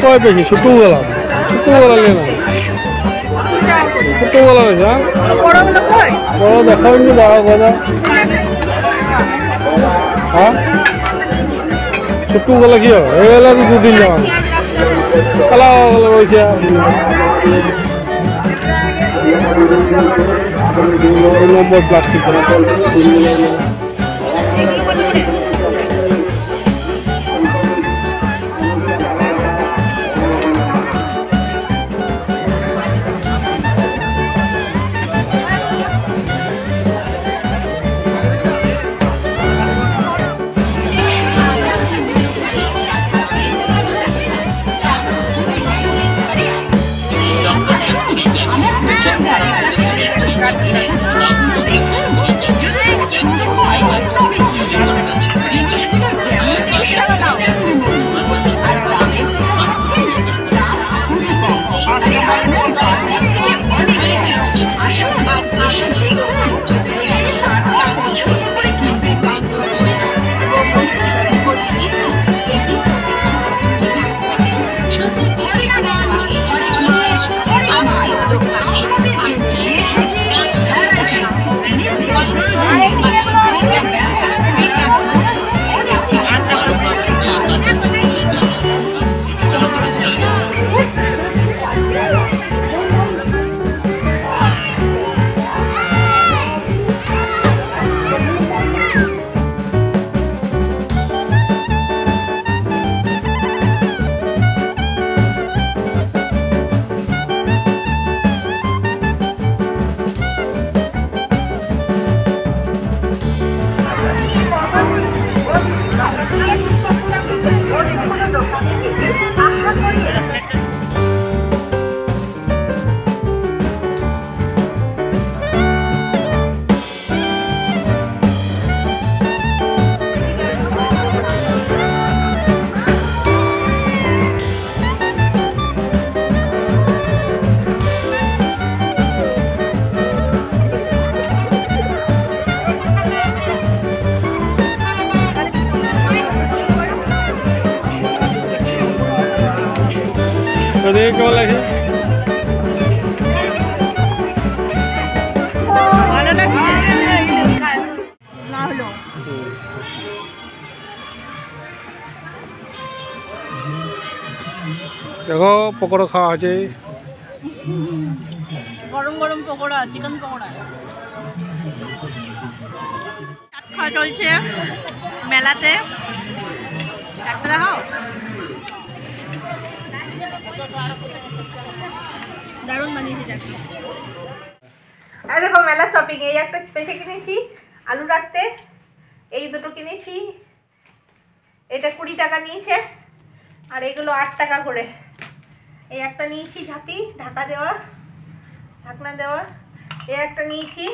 কয় দেখি ছোট্ট গেলাম लेना ছোট্ট গেলাম বড় দেখাও নি দাও দাদা হ্যাঁ ছোট্ট গেলা কি এলা দুদিন যাওয়া কালা রয়েছে নম্বর প্লাস্টিক কেমন লাগে ভালো লাগছে না হলো দেখো পকোড়া খাওয়া আছে গরম গরম পকোড়া চিকেন পকোড়া চাট খাওয়া চলছে মেলাতে চাটটা দেখাও দারুণ বানিয়েছি চাটনি আর দেখো মেলা শপিং এই একটা পেঁচে কিনেছি আলু রাখতে এই দুটো কিনেছি এটা 20 টাকা নিয়েছে আর এগুলো 8 টাকা করে এই একটা নিয়েছি ঝাঁপি ঢাকা দেওয়া ঢাকনা দেওয়া এই একটা নিয়েছি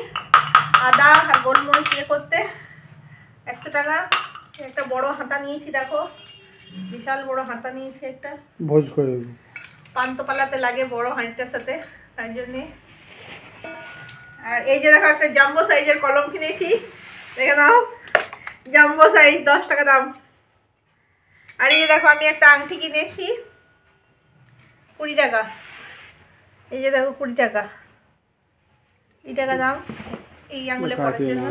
আদা আর গোলমরিচ ইয়ে করতে 100 টাকা একটা বড় হাতা নিয়েছি দেখো বিশাল বড় হাতা নিয়েছি একটা ভোজ করে পান্তাপালাতে লাগে বড় হাঁড়িটার সাথে, তার জন্যে। আর এই যে দেখো একটা জাম্বো সাইজের কলম কিনেছি, দেখে নাও, জাম্বো সাইজ, 10 টাকা দাম। আর এই যে দেখো আমি একটা আংটি কিনেছি 20 টাকা, এই যে দেখো 20 টাকা, 20 টাকা দাম এই আঙুলে পরার জন্য।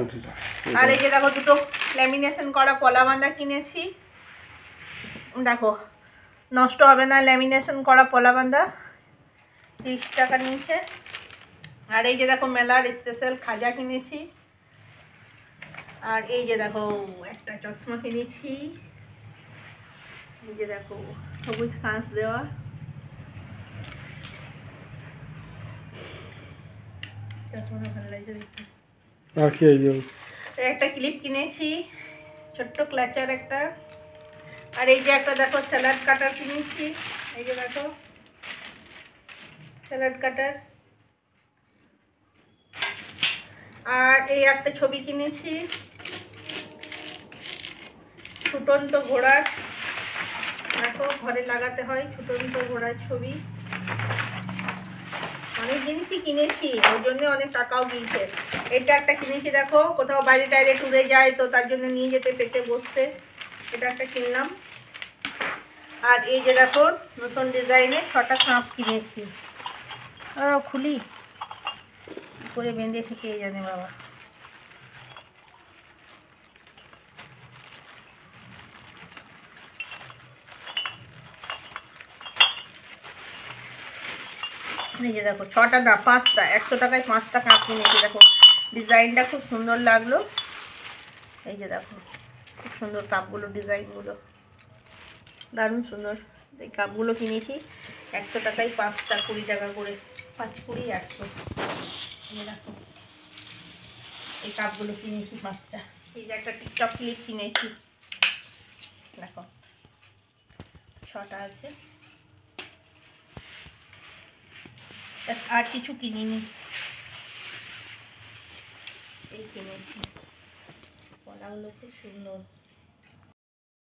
আর এই যে দেখো দুটো ল্যামিনেশন করা পলা বাঁধা কিনেছি, দেখো নষ্ট হবে না, ল্যামিনেশন করা পলা বাঁধা, 30 টাকা নিয়েছে। আর এই যে দেখো মেলার স্পেশাল খাজা কিনেছি। আর এই যে দেখো একটা চশমা কিনেছি, এই যে দেখো সবুজ কাঁচ দেওয়া, চশমাটা ভালো লাগছে দেখতে। আর কি একটা ক্লিপ কিনেছি, ছোট্ট ক্লাচার একটা। আর এই যে একটা দেখো স্যালাড কাটার কিনেছি, এই যে দেখো স্যালাড কাটার। আর এই একটা ছবি কিনেছি ছুটন্ত ঘোড়ার, দেখো ঘরে লাগাতে হয় ছুটন্ত ঘোড়ার ছবি। অনেক জিনিসই কিনেছি, ওর জন্য অনেক টাকাও গিয়েছে। এটা একটা কিনেছি, দেখো কোথাও বাইরে টাইরে টুরে যায় তো তার জন্য নিয়ে যেতে পেতে বসতে, এটা একটা কিনলাম। আর এই যে দেখো নতুন ডিজাইনের 6টা কাপ কিনেছি, খুলি করে বেঁধেছি কে জানে বাবা। এই যে দেখো 6টা না 5টা, 100 টাকায় 5টা কাপ কিনেছি। দেখো ডিজাইনটা খুব সুন্দর লাগলো, এই যে দেখো খুব সুন্দর কাপগুলো, ডিজাইনগুলো দারুণ সুন্দর। এই কাপগুলো কিনেছি 100 টাকায় 5টা, 20 টাকা করে, 5 20 100। দেখো এই কাপগুলো কিনেছি 5টা। এই যে একটা টিকটক ক্লিপ কিনেছি, দেখো 6টা আছে। আর কিছু কিনিনি, এই কিনেছি, পলাগুলো খুব সুন্দর।